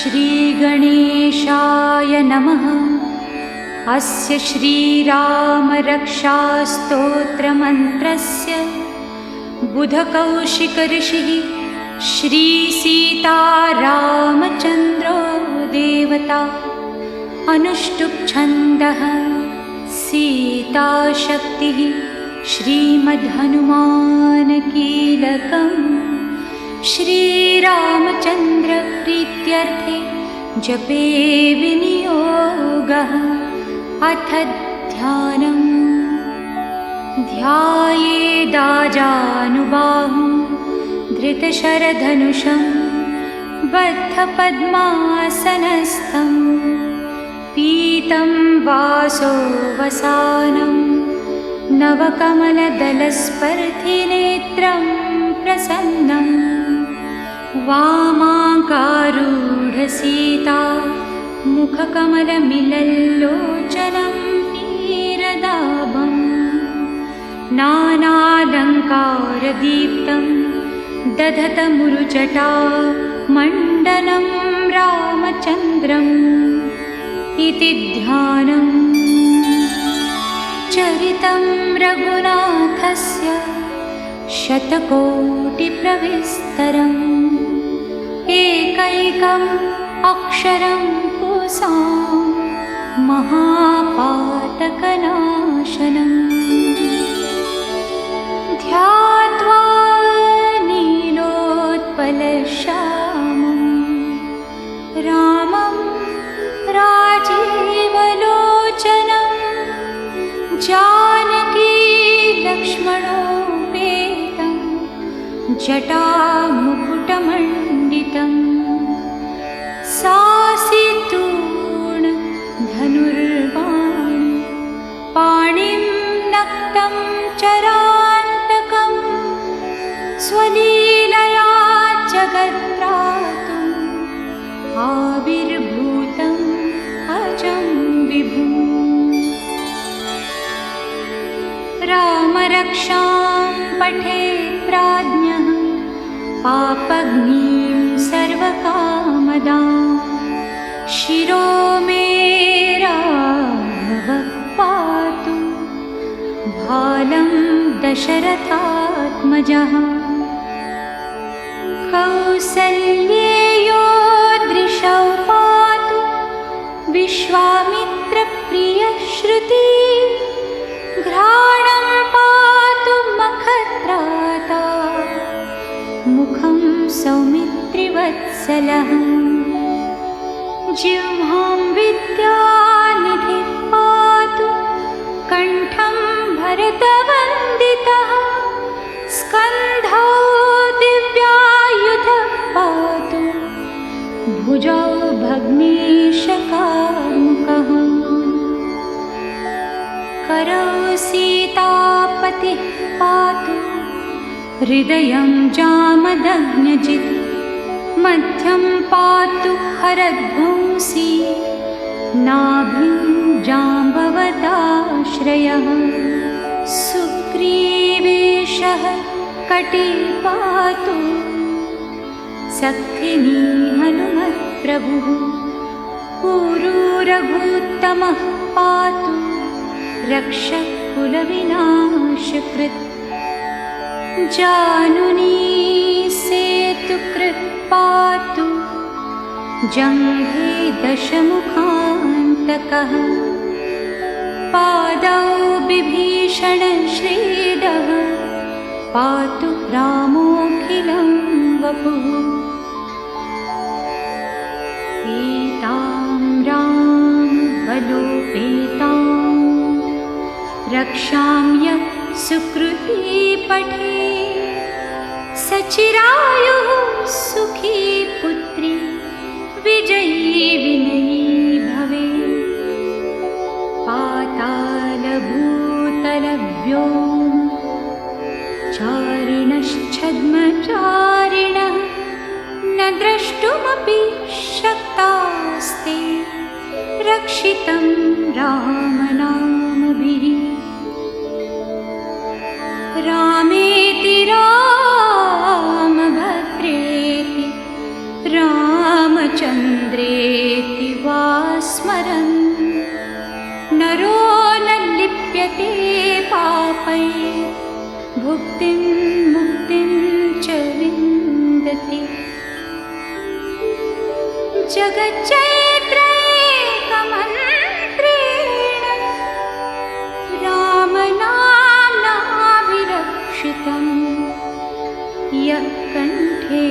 श्रीगणेशाय नमः। अस्य श्रीरामरक्षास्तोत्रमन्त्रस्य बुधकौशिकऋषिः श्रीसीतारामचन्द्रो देवता। अनुष्टुप्छन्दः सीताशक्तिः श्रीमद्हनुमानकीलकम्। श्रीरामचन्द्रप्रीत्यर्थे जपे विनियोगः। अथ ध्यानम्। ध्यायेदाजानुबाहुं धृतशरधनुषं बद्धपद्मासनस्थं। पीतं वासोवसानं नवकमलदलस्पर्धिनेत्रं प्रसन्नं। वामाङ्गारूढसीता मुखकमलमिलल्लोचनं नीरदाभम्। नानालङ्कारदीप्तं दधतमुरुजटा मण्डनं रामचन्द्रम् इति ध्यानम्। चरितं रघुनाथस्य शतकोटिप्रविस्तरम्। एकैकम् अक्षरं पुंसां महापातकनाशनम्। ध्यात्वा नीलोत्पलश्यामं रामं राजीवलोचनं। जानकी लक्ष्मणोपेतं जटामुकुटमण्डितम्। सासितूर्ण धनुर्बाणी पाणिं नक्तं चरान्तकं। स्वलीलया जगत्त्रातुम् आविर्भूतम् अजं विभुम्। रामरक्षां पठेत् प्राज्ञः पापग्निं सर्वकामदां। शिरो मे राघवः पातु भालं दशरथात्मजः। कौसल्येयो दृशौ पातु विश्वामित्रप्रियश्रुती। घ्राणं पातु मखत्राता मुखं सौमित्रिवत्सलः। जिह्वां विद्यानिधिः पातु कण्ठं भरतवन्दितः। स्कन्धौ दिव्यायुधः पातु भुजौ भग्नेशकार्मुकः। करौ सीतापतिः पातु हृदयं जामदग्न्यजित्। मध्यं पातु हरध्वंसी नाभिं जाम्बवताश्रयः। सुग्रीवेशः कटी पातु सख्यिनी हनुमत्प्रभुः। पुरूरघूत्तमः पातु रक्षकुलविनाशकृत्। जानुनी सेतुकृत् पातु जङ्घे दशमुखान्तकः। पादौ बिभीषणश्रीदः पातु रामोऽखिलं वपुः। पीतां रामबलोपेतां रक्षां यः सुकृती पठे। सचिरायुः सुखी पुत्री विजयी विनयी भवे। पातालभूतलव्योम चारिणश्छद्मचारिणः न द्रष्टुमपि शक्तास्ते। रक्षितं रामनामभिः। रामेति रामभद्रेति रामचन्द्रे नरो न लिप्यते पापै भुक्तिं मुक्तिं च विन्दति जगच्चैत्रैकमन्त्रेण रामनाम्नाभिरक्षितं यः कण्ठे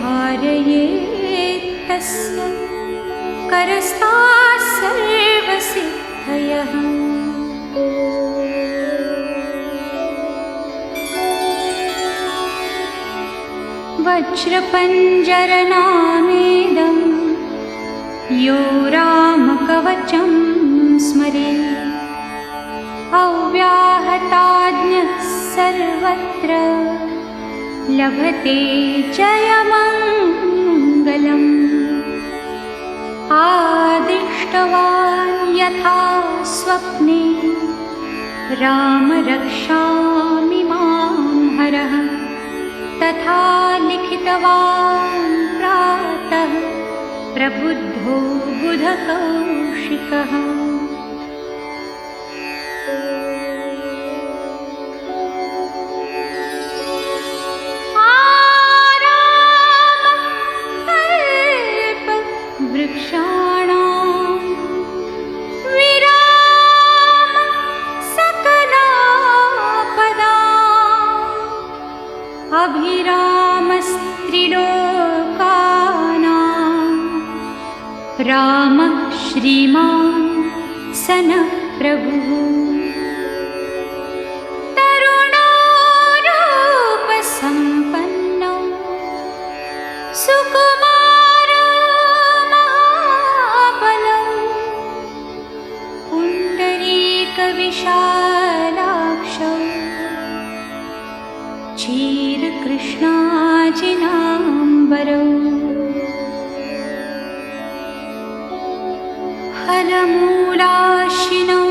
धारयेत् तस्य करस्ताः सर्वसिद्धयः वज्रपञ्जरनामेदं यो रामकवचं स्मरेत् अव्याहताज्ञः सर्वत्र लभते जयमङ्गलम् आदिष्टवान् यथा स्वप्ने राम रक्षामि मां हरः तथा लिखितवान् प्रातः प्रबुद्धो बुधकौशिकः वृक्षाणां विराम सकलापदाम् अभिरामस्त्रिलोकानां रामः श्रीमान् सनः प्रभुः तरुणो रूपसम्पन्नो सुकुमारो महाबलो पुण्डरीकविशालाक्षो क्षीरकृष्णाजिनाम्बरो फलमूलाशिनौ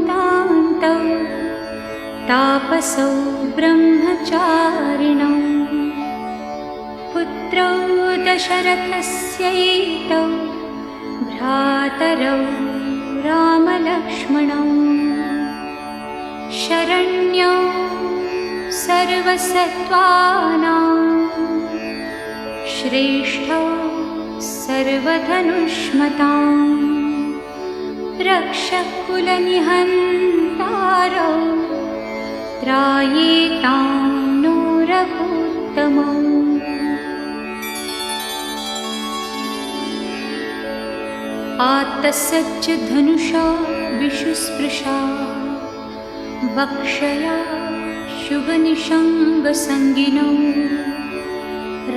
दान्तौ तापसौ ब्रह्मचारिणौ पुत्रौ दशरथस्यैतौ भ्रातरौ रामलक्ष्मणौ शरण्यौ सर्वसत्त्वानां श्रेष्ठौ सर्वधनुष्मतां रक्षकुलनिहन्तारौ त्रायेतां नो रघुत्तमौ आत्तसज्ज धनुषा विशुस्पृशा वक्षया शुभनिषङ्गसङ्गिनौ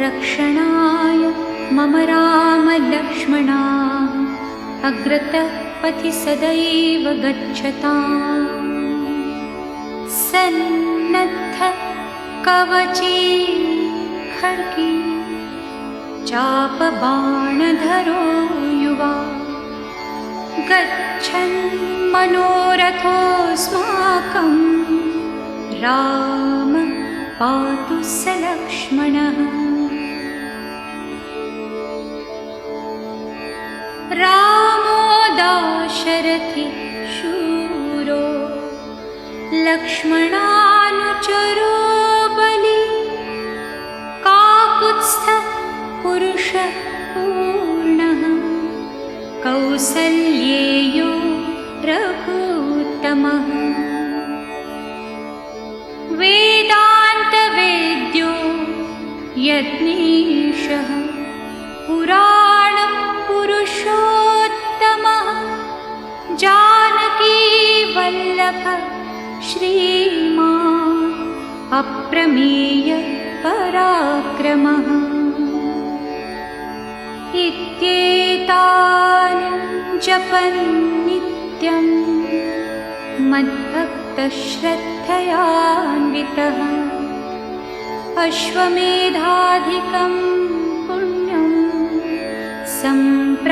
रक्षणाय मम रामलक्ष्मणा अग्रतः पथि सदैव गच्छताम् सन्नद्ध कवची खड्गी चापबाणधरो युवा गच्छन् मनोरथोऽस्माकं राम पातु स लक्ष्मणः रामो दाशरथि शूरो लक्ष्मणानुचरो बली काकुत्स्थः पुरुषः पूर्णः कौसल्येयो रघुत्तमः वेदान्तवेद्यो यज्ञेशः पुराणपुरुषोत्तमः जानकीवल्लभः श्रीमान् अप्रमेय पराक्रमः इत्येतानि जपन् नित्यं मद्भक्तश्रद्धयान्वितः अश्वमेधाधिकं पुण्यं सम्प्राप्नोति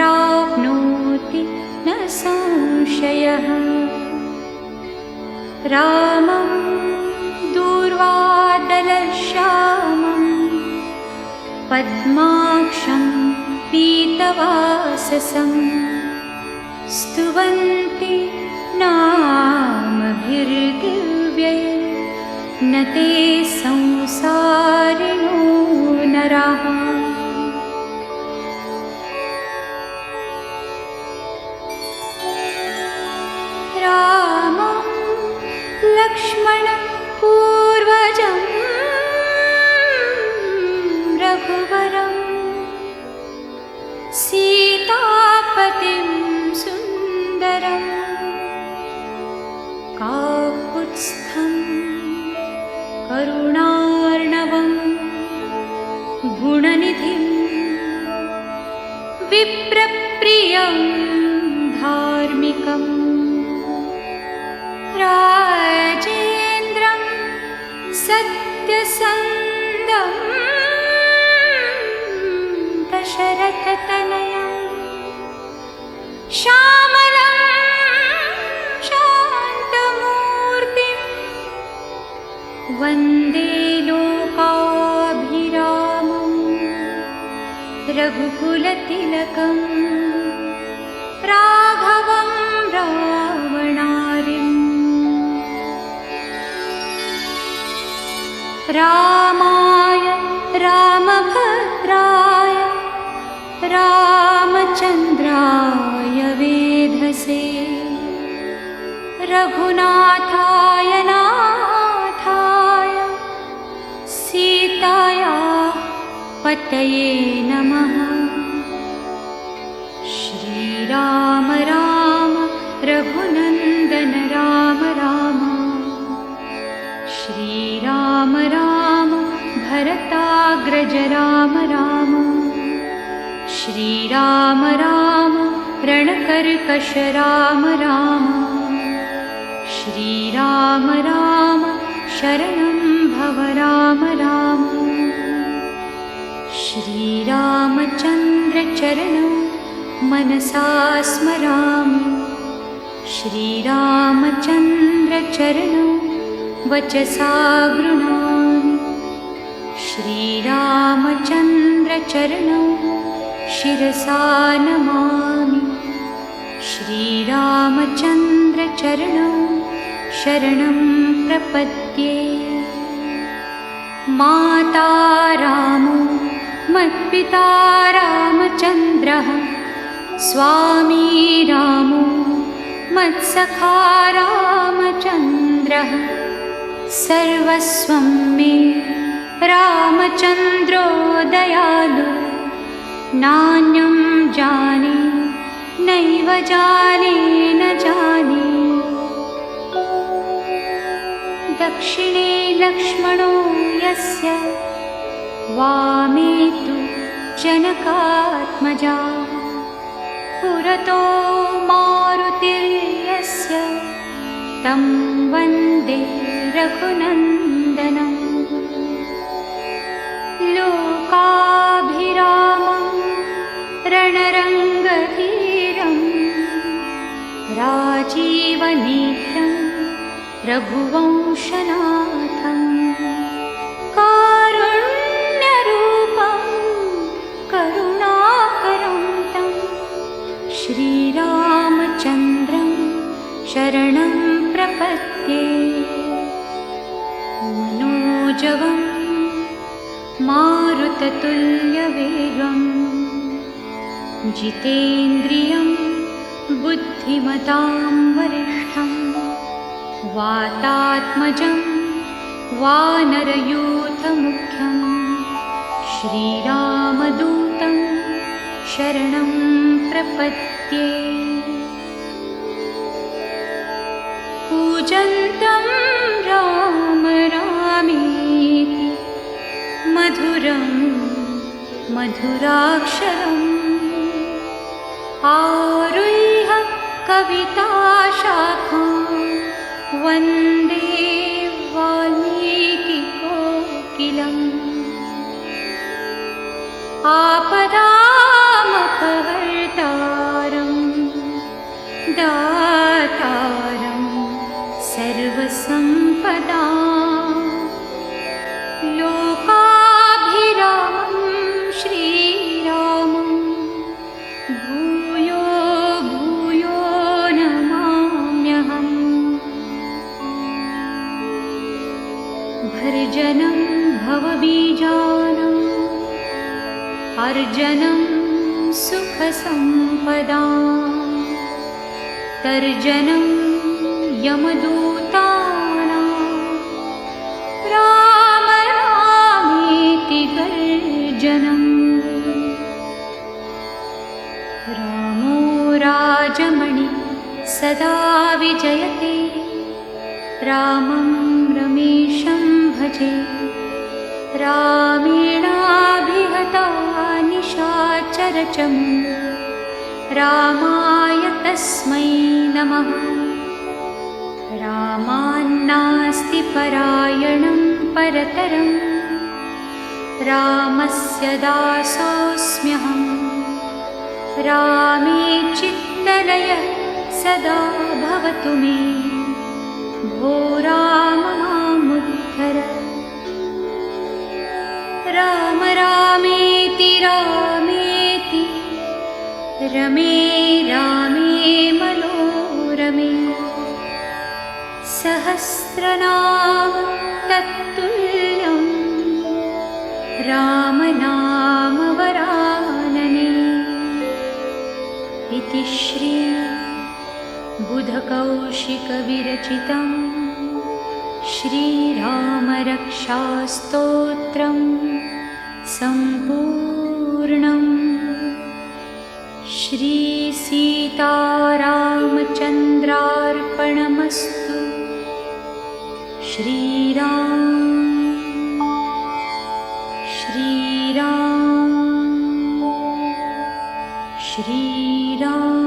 न संशयः रामं दूर्वादलश्यामं पद्माक्षं पीतवाससं स्तुवन्ति ते संसारिणो नराः। रामं लक्ष्मणं पूर्वजं रघुवरं सीतापतिं सुन्दरं काकुत्स्थं करुणार्णवं गुणनिधिं विप्रप्रियं धार्मिकम् राजेन्द्रं सत्यसन्धं दशरथतनयं श्यामलं शान्तमूर्तिं वन्दे लोकाभिरामं रघुकुलतिलकं राघवं रावणारिम्। रामाय रामभद्राय रामचन्द्राय वेधसे रघुनाथाय नाथाय सीताया पतये नमः। श्रीराम राम रघुनन्दन राम राम श्रीराम राम भरताग्रज राम राम श्रीराम राम रणकर्कश राम राम श्रीराम राम शरणं भव राम राम। श्रीरामचन्द्र चरणौ मनसा स्मरामि श्रीरामचन्द्र चरणौ वचसा गृह्णामि श्रीरामचन्द्र चरणौ शिरसा नमामि श्रीरामचन्द्र चरणौ शरणं प्रपद्ये। माता रामो मत्पिता रामचन्द्रः स्वामी रामो मत्सखा रामचन्द्रः सर्वस्वं मे रामचन्द्रो दयालु नान्यं जाने नैव जाने न जाने। दक्षिणे लक्ष्मणो यस्य वामे तु जनकात्मजा पुरतो मारुतिर्यस्य तं वन्दे रघुनन्दनं। लोकाभिरामं रणरङ्गधीरं राजीवनेत्रं रघुवंशनाथं कारुण्यरूपं करुणाकरं तं श्रीरामचन्द्रं शरणं प्रपद्ये। मनोजवं मारुततुल्यवेगं जितेन्द्रियं बुद्धिमतां वरिष्ठं वातात्मजं वानरयूथमुख्यं श्रीरामदूतं शरणं प्रपद्ये। पूजन्तं राम रामेति मधुरं मधुराक्षरम् आरुह्य कविताशाखां वन्दे वाल्मीकिकोकिलम्। आपदामपहर्तारं दातारं सर्वसम्पदां लोकाभिरामं श्रीरामं भूयो भूयो नमाम्यहम्। भञ्जनं भवबीजानाम् अर्जनं सुखसम्पदाम् तर्जनं यमदूतानां राम रामेति गर्जनम् रामो राजमणि सदा विजयते रामं रमेशं भजे रामेणाभिहता निशाचरचम् रामाय तस्मै नमः रामान्नास्ति परायणं परतरं रामस्य दासोऽस्म्यहम् रामे चित्तलयः सदा भवतु मे भो राम मामुद्धर राम रामेति रामेति रमे रामे मनोरमे सहस्रनाम तत्तुल्यं रामनाम वरानने इति श्री बुधकौशिकविरचितं श्रीरामरक्षास्तोत्रं सम्पूर्णम् श्रीसीतारामचन्द्रार्पणमस्तु श्रीराम श्रीराम श्रीराम